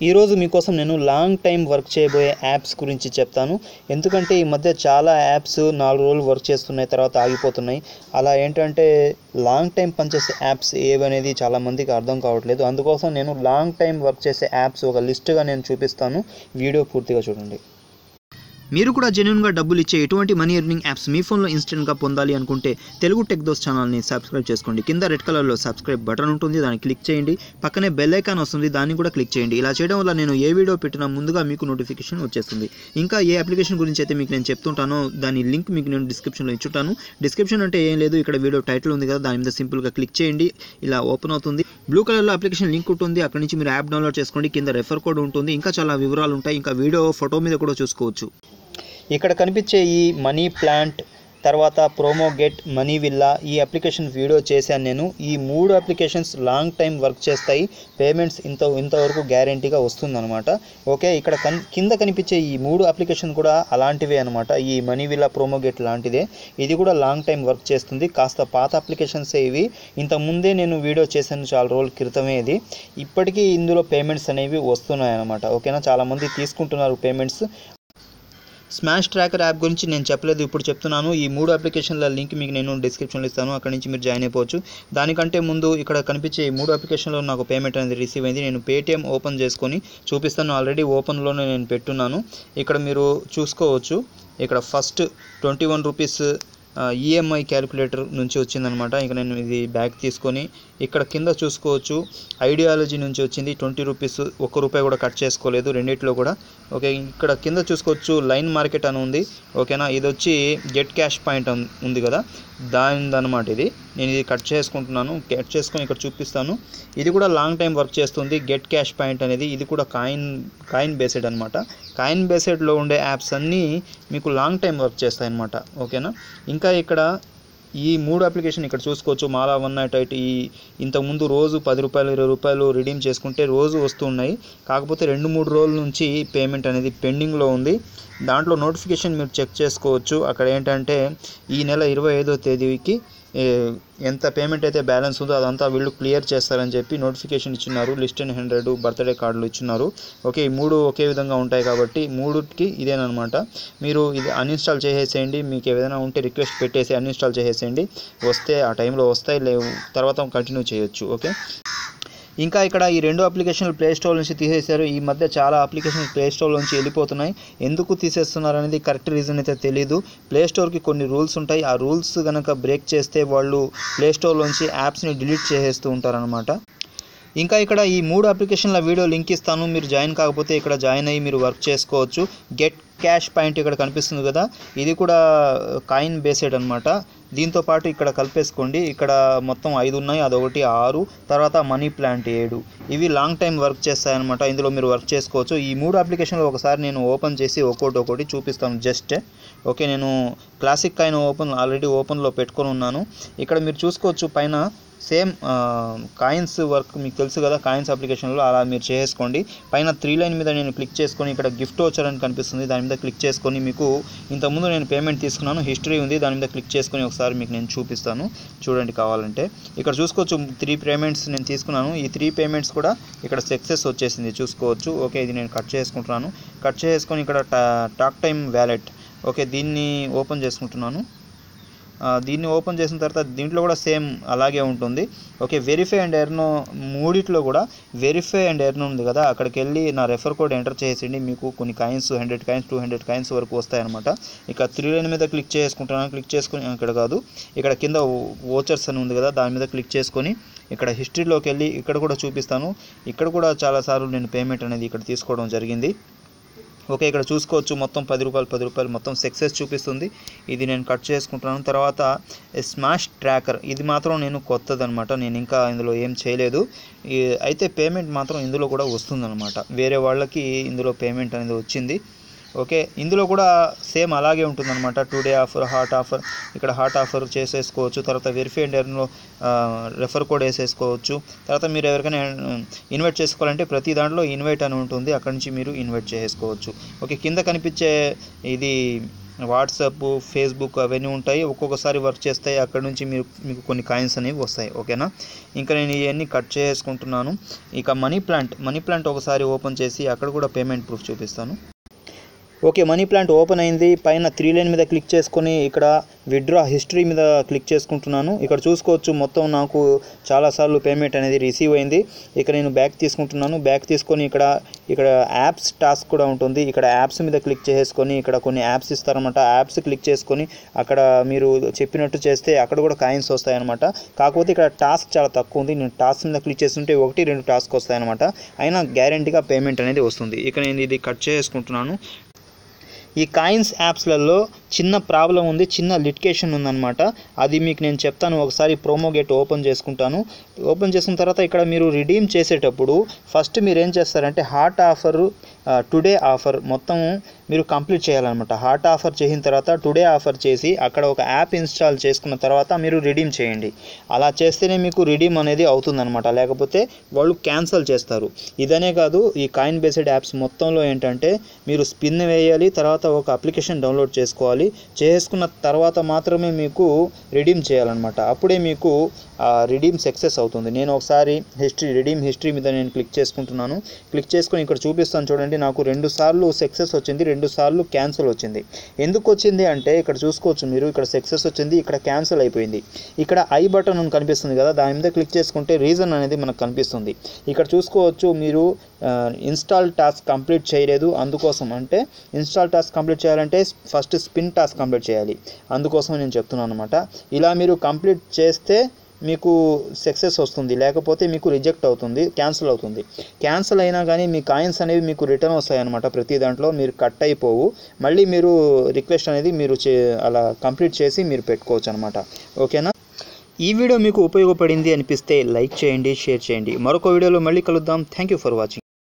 ఈరోజు మీకోసం నేను లాంగ్ టైం వర్క్ చేయబోయే యాప్స్ గురించి చెప్తాను. ఎందుకంటే ఈ మధ్య చాలా యాప్స్ 4 రోజులు వర్క్ చేస్తున్నాయి, తర్వాత ఆగిపోతున్నాయి. అలా ఏంటంటే లాంగ్ టైం పనిచేసే యాప్స్ ఏవనేది చాలామందికి అర్థం కావట్లేదు. అందుకోసం నేను లాంగ్ టైం వర్క్ చేసే యాప్స్ ఒక లిస్ట్గా నేను చూపిస్తాను. వీడియో పూర్తిగా చూడండి. మీరు కూడా జెన్యూన్గా డబ్బులు ఇచ్చే ఎటువంటి మనీ ఎర్నింగ్ యాప్స్ మీ ఫోన్లో ఇన్స్టెంట్గా పొందాలి అనుకుంటే తెలుగు టెక్ దోస్త్ ఛానల్ని సబ్స్క్రైబ్ చేసుకోండి. కింద రెడ్ కలర్లో సబ్స్క్రైబ్ బటన్ ఉంటుంది, దాన్ని క్లిక్ చేయండి. పక్కనే బెల్ ఐకాన్ వస్తుంది, దాన్ని కూడా క్లిక్ చేయండి. ఇలా చేయడం వల్ల నేను ఏ వీడియో పెట్టినా ముందుగా మీకు నోటిఫికేషన్ వచ్చేస్తుంది. ఇంకా ఏ అప్లికేషన్ గురించి అయితే మీకు నేను చెప్తుంటానో దాని లింక్ మీకు నేను డిస్క్రిప్షన్లో ఇచ్చుంటాను. డిస్క్రిప్షన్ అంటే ఏం లేదు, ఇక్కడ వీడియో టైటిల్ ఉంది కదా, దాని మీద సింపుల్గా క్లిక్ చేయండి. ఇలా ఓపెన్ అవుతుంది. బ్లూ కలర్లో అప్లికేషన్ లింక్ ఉంటుంది, అక్కడి నుంచి మీరు యాప్ డౌన్లోడ్ చేసుకోండి. కింద రెఫర్ కోడ్ ఉంటుంది, ఇంకా చాలా వివరాలు ఉంటాయి. ఇంకా వీడియో ఫోటో మీద కూడా చూసుకోవచ్చు. ఇక్కడ కనిపించే ఈ మనీ ప్లాంట్, తర్వాత ప్రోమో గెట్, మనీ విల్లా, ఈ అప్లికేషన్ వీడియో చేశాను నేను. ఈ 3 అప్లికేషన్స్ లాంగ్ టైం వర్క్ చేస్తాయి. పేమెంట్స్ ఇంతవరకు గ్యారెంటీగా వస్తుందన్నమాట. ఓకే, ఇక్కడ కింద కనిపించే ఈ 3 అప్లికేషన్ కూడా అలాంటివే అనమాట. ఈ మనీ విల్లా, ప్రోమో గెట్ లాంటిదే. ఇది కూడా లాంగ్ టైం వర్క్ చేస్తుంది. కాస్త పాత అప్లికేషన్సే ఇవి. ఇంతకుముందే నేను వీడియో చేశాను, చాలా రోజుల క్రితమే ఇది. ఇప్పటికీ ఇందులో పేమెంట్స్ అనేవి వస్తున్నాయి అనమాట. ఓకేనా, చాలామంది తీసుకుంటున్నారు పేమెంట్స్. స్మాష్ ట్రాకర్ యాప్ గురించి నేను చెప్పలేదు, ఇప్పుడు చెప్తున్నాను. ఈ 3 అప్లికేషన్ల లింక్ మీకు నేను డిస్క్రిప్షన్లో ఇస్తాను, అక్కడి నుంచి మీరు జాయిన్ అయిపోవచ్చు. దానికంటే ముందు ఇక్కడ కనిపించే ఈ 3 అప్లికేషన్లో నాకు పేమెంట్ అనేది రిసీవ్ అయింది. నేను పేటిఎం ఓపెన్ చేసుకొని చూపిస్తాను. ఆల్రెడీ ఓపెన్లోనే నేను పెట్టున్నాను. ఇక్కడ మీరు చూసుకోవచ్చు. ఇక్కడ ఫస్ట్ 21 రూపీస్ ఈఎంఐ క్యాలిక్యులేటర్ నుంచి వచ్చిందనమాట. ఇక నేను ఇది బ్యాక్ తీసుకొని ఇక్కడ కింద చూసుకోవచ్చు, ఐడియాలజీ నుంచి వచ్చింది 20 రూపీస్. 1 రూపాయి కూడా కట్ చేసుకోలేదు రెండిట్లో కూడా. ఓకే, ఇక్కడ కింద చూసుకోవచ్చు లైన్ మార్కెట్ అని ఉంది. ఓకేనా, ఇది వచ్చి గెట్ క్యాష్ పాయింట్ ఉంది కదా, దానిదనమాట ఇది. నేను ఇది కట్ చేసుకుంటున్నాను. కట్ చేసుకొని ఇక్కడ చూపిస్తాను. ఇది కూడా లాంగ్ టైం వర్క్ చేస్తుంది. గెట్ క్యాష్ పాయింట్ అనేది ఇది కూడా కాయిన్ బేస్డ్ అనమాట. కాయిన్ బేస్డ్లో ఉండే యాప్స్ అన్నీ మీకు లాంగ్ టైం వర్క్ చేస్తాయి అనమాట. ఓకేనా, ఇంకా ఇక్కడ ఈ 3 అప్లికేషన్ ఇక్కడ చూసుకోవచ్చు. మాలా 198 ఈ ఇంతకుముందు రోజు 10 రూపాయలు 20 రూపాయలు రిడీమ్ చేసుకుంటే రోజు వస్తున్నాయి. కాకపోతే 2-3 రోజుల నుంచి పేమెంట్ అనేది పెండింగ్లో ఉంది. దాంట్లో నోటిఫికేషన్ మీరు చెక్ చేసుకోవచ్చు. అక్కడ ఏంటంటే ఈ నెల 25వ తేదీకి ఎంత పేమెంట్ అయితే బ్యాలెన్స్ ఉందో అదంతా వీళ్ళు క్లియర్ చేస్తారని చెప్పి నోటిఫికేషన్ ఇచ్చినారు. లిస్ట్ అండ్ 100 బర్త్డే కార్డులు ఇచ్చినారు. ఓకే, ఈ 3 ఒకే విధంగా ఉంటాయి కాబట్టి 3కి ఇదేనమాట. మీరు ఇది అన్ఇన్స్టాల్ చేసేసేయండి. మీకు ఏదైనా ఉంటే రిక్వెస్ట్ పెట్టేసి అన్ఇన్స్టాల్ చేసేసేయండి. వస్తే ఆ టైంలో వస్తాయి, లేవు తర్వాత కంటిన్యూ చేయొచ్చు. ఓకే, ఇంకా ఇక్కడ ఈ 2 అప్లికేషన్లు ప్లే స్టోర్ నుంచి తీసేశారు. ఈ మధ్య చాలా అప్లికేషన్స్ ప్లే స్టోర్ నుంచి వెళ్ళిపోతున్నాయి. ఎందుకు తీసేస్తున్నారు అనేది కరెక్ట్ రీజన్ అయితే తెలీదు. ప్లే స్టోర్కి కొన్ని రూల్స్ ఉంటాయి. ఆ రూల్స్ కనుక బ్రేక్ చేస్తే వాళ్ళు ప్లే స్టోర్లోంచి యాప్స్ని డిలీట్ చేసేస్తూ ఉంటారనమాట. ఇంకా ఇక్కడ ఈ 3 అప్లికేషన్ల వీడియో లింక్ ఇస్తాను. మీరు జాయిన్ కాకపోతే ఇక్కడ జాయిన్ అయ్యి మీరు వర్క్ చేసుకోవచ్చు. గెట్ క్యాష్ పాయింట్ ఇక్కడ కనిపిస్తుంది కదా, ఇది కూడా కాయిన్ బేస్డ్ అనమాట. దీంతో పాటు ఇక్కడ కలిపేసుకోండి. ఇక్కడ మొత్తం 5 ఉన్నాయి, అదొకటి 6, తర్వాత మనీ ప్లాంట్ 7. ఇవి లాంగ్ టైం వర్క్ చేస్తాయన్నమాట. ఇందులో మీరు వర్క్ చేసుకోవచ్చు. ఈ 3 అప్లికేషన్లు ఒకసారి నేను ఓపెన్ చేసి ఒక్కొక్కటి చూపిస్తాను జస్ట్. ఓకే, నేను క్లాసిక్ కాయిన్ ఆల్రెడీ ఓపెన్లో పెట్టుకొని ఉన్నాను. ఇక్కడ మీరు చూసుకోవచ్చు పైన సేమ్ కాయిన్స్ వర్క్ మీకు తెలుసు కదా, కాయిన్స్ అప్లికేషన్లో అలా మీరు చేసుకోండి. పైన 3 లైన్ మీద నేను క్లిక్ చేసుకొని ఇక్కడ గిఫ్ట్ వోచర్ అని కనిపిస్తుంది, దాని మీద క్లిక్ చేసుకొని మీకు ఇంతకుముందు నేను పేమెంట్ తీసుకున్నాను, హిస్టరీ ఉంది, దాని మీద క్లిక్ చేసుకొని ఒకసారి మీకు నేను చూపిస్తాను చూడండి కావాలంటే. ఇక్కడ చూసుకోవచ్చు 3 పేమెంట్స్ నేను తీసుకున్నాను. ఈ 3 పేమెంట్స్ కూడా ఇక్కడ సక్సెస్ వచ్చేసింది చూసుకోవచ్చు. ఓకే, ఇది నేను కట్ చేసుకుంటున్నాను. కట్ చేసుకొని ఇక్కడ టాక్ టైమ్ వ్యాలెట్, ఓకే, దీన్ని ఓపెన్ చేసుకుంటున్నాను. దీన్ని ఓపెన్ చేసిన తర్వాత దీంట్లో కూడా సేమ్ అలాగే ఉంటుంది. ఓకే, వెరిఫై అండ్ ఎర్న్, మూడిట్లో కూడా వెరిఫై అండ్ ఎర్న్ ఉంది కదా, అక్కడికి వెళ్ళి నా రెఫర్ కోడ్ ఎంటర్ చేసేయండి. మీకు కొన్ని కాయిన్స్ 100 కాయిన్స్ 200 కాయిన్స్ వరకు వస్తాయన్నమాట. ఇక 3 లైన్ మీద క్లిక్ చేసుకుంటున్నాను. క్లిక్ చేసుకొని ఇక్కడ కాదు, ఇక్కడ కింద వోచర్స్ అని ఉంది కదా, దాని మీద క్లిక్ చేసుకొని ఇక్కడ హిస్టరీలోకి వెళ్ళి ఇక్కడ కూడా చూపిస్తాను. ఇక్కడ కూడా చాలాసార్లు నేను పేమెంట్ అనేది ఇక్కడ తీసుకోవడం జరిగింది. ఓకే, ఇక్కడ చూసుకోవచ్చు మొత్తం 10 రూపాయలు మొత్తం సక్సెస్ చూపిస్తుంది. ఇది నేను కట్ చేసుకుంటున్నాను. తర్వాత స్మాష్ ట్రాకర్, ఇది మాత్రం నేను కొత్తదనమాట, నేను ఇంకా ఇందులో ఏం చేయలేదు. అయితే పేమెంట్ మాత్రం ఇందులో కూడా వస్తుందన్నమాట. వేరే వాళ్ళకి ఇందులో పేమెంట్ అనేది వచ్చింది. ఓకే, ఇందులో కూడా సేమ్ అలాగే ఉంటుందన్నమాట. 2 డే ఆఫర్, హాట్ ఆఫర్, ఇక్కడ హాట్ ఆఫర్ చేసేసుకోవచ్చు. తర్వాత వెరిఫై అండ్ ఎర్న్లో రెఫర్ కోడ్ వేసేసుకోవచ్చు. తర్వాత మీరు ఎవరికైనా ఇన్వైట్ చేసుకోవాలంటే ప్రతి దాంట్లో ఇన్వైట్ అని ఉంటుంది, అక్కడి నుంచి మీరు ఇన్వైట్ చేసుకోవచ్చు. ఓకే, కింద కనిపించే ఇది వాట్సాప్, ఫేస్బుక్ అవన్నీ ఉంటాయి. ఒక్కొక్కసారి వర్క్ చేస్తాయి. అక్కడ నుంచి మీకు కొన్ని కాయిన్స్ అనేవి వస్తాయి. ఓకేనా. ఇంకా నేను ఇవన్నీ కట్ చేసుకుంటున్నాను. ఇక మనీ ప్లాంట్ ఒకసారి ఓపెన్ చేసి అక్కడ కూడా పేమెంట్ ప్రూఫ్ చూపిస్తాను. ఓకే, మనీ ప్లాంట్ ఓపెన్ అయింది. పైన 3 లైన్ మీద క్లిక్ చేసుకొని ఇక్కడ విత్డ్రా హిస్టరీ మీద క్లిక్ చేసుకుంటున్నాను. ఇక్కడ చూసుకోవచ్చు మొత్తం నాకు చాలాసార్లు పేమెంట్ అనేది రిసీవ్ అయింది. ఇక్కడ నేను బ్యాక్ తీసుకుంటున్నాను. బ్యాక్ తీసుకొని ఇక్కడ యాప్స్ టాస్క్ కూడా ఉంటుంది. ఇక్కడ యాప్స్ మీద క్లిక్ చేసుకొని ఇక్కడ కొన్ని యాప్స్ ఇస్తారనమాట. యాప్స్ క్లిక్ చేసుకొని అక్కడ మీరు చెప్పినట్టు చేస్తే అక్కడ కూడా కాయిన్స్ వస్తాయన్నమాట. కాకపోతే ఇక్కడ టాస్క్ చాలా తక్కువ ఉంది. నేను టాస్క్ మీద క్లిక్ చేస్తుంటే 1-2 టాస్క్ వస్తాయన్నమాట. అయినా గ్యారంటీగా పేమెంట్ అనేది వస్తుంది. ఇక నేను ఇది కట్ చేసుకుంటున్నాను. ఈ కాయిన్స్ యాప్స్లలో చిన్న ప్రాబ్లం ఉంది, చిన్న లిటికేషన్ ఉందన్నమాట. అది మీకు నేను చెప్తాను. ఒకసారి ప్రోమో గేట్ ఓపెన్ చేసుకుంటాను. ఓపెన్ చేసుకున్న తర్వాత ఇక్కడ మీరు రిడీమ్ చేసేటప్పుడు ఫస్ట్ మీరు ఏం చేస్తారంటే హాట్ ఆఫర్, టుడే ఆఫర్ మొత్తం మీరు కంప్లీట్ చేయాలన్నమాట. హాట్ ఆఫర్ చేసిన తర్వాత టుడే ఆఫర్ చేసి అక్కడ ఒక యాప్ ఇన్స్టాల్ చేసుకున్న తర్వాత మీరు రిడీమ్ చేయండి. అలా చేస్తేనే మీకు రిడీమ్ అనేది అవుతుందన్నమాట. లేకపోతే వాళ్ళు క్యాన్సిల్ చేస్తారు. ఇదనే కాదు, ఈ కాయిన్ బేస్డ్ యాప్స్ మొత్తంలో ఏంటంటే మీరు స్పిన్ వేయాలి, తర్వాత ఒక అప్లికేషన్ డౌన్లోడ్ చేసుకోవాలి. చేసుకున్న తర్వాత మాత్రమే మీకు రిడీమ్ చేయాలన్నమాట. అప్పుడే మీకు రిడీమ్ సక్సెస్ అవుతుంది. నేను ఒకసారి రిడీమ్ హిస్టరీ మీద నేను క్లిక్ చేసుకుంటున్నాను. క్లిక్ చేసుకొని ఇక్కడ చూపిస్తాను చూడండి. నాకు 2 సార్లు సక్సెస్ వచ్చింది, 2 సార్లు క్యాన్సిల్ వచ్చింది. ఎందుకు వచ్చింది అంటే ఇక్కడ చూసుకోవచ్చు మీరు, ఇక్కడ సక్సెస్ వచ్చింది, ఇక్కడ క్యాన్సిల్ అయిపోయింది. ఇక్కడ ఐ బటన్ కనిపిస్తుంది కదా, దాని మీద క్లిక్ చేసుకుంటే రీజన్ అనేది మనకు కనిపిస్తుంది. ఇక్కడ చూసుకోవచ్చు మీరు ఇన్స్టాల్ టాస్క్ కంప్లీట్ చేయలేదు. అందుకోసం అంటే ఇన్స్టాల్ టాస్క్ కంప్లీట్ చేయాలంటే ఫస్ట్ స్పిన్ టాస్క్ కంప్లీట్ చేయాలి. అందుకోసం నేను చెప్తున్నాను అనమాట. ఇలా మీరు కంప్లీట్ చేస్తే మీకు సక్సెస్ వస్తుంది, లేకపోతే మీకు రిజెక్ట్ అవుతుంది, క్యాన్సిల్ అవుతుంది. క్యాన్సిల్ అయినా కానీ మీ కాయిన్స్ అనేవి మీకు రిటర్న్ వస్తాయన్నమాట. ప్రతి దాంట్లో మీరు కట్ అయిపోవు. మళ్ళీ మీరు రిక్వెస్ట్ అనేది మీరు అలా కంప్లీట్ చేసి మీరు పెట్టుకోవచ్చు అనమాట. ఓకేనా. ఈ వీడియో మీకు ఉపయోగపడింది అనిపిస్తే లైక్ చేయండి, షేర్ చేయండి. మరొక వీడియోలో మళ్ళీ కలుద్దాం. Thank you for watching.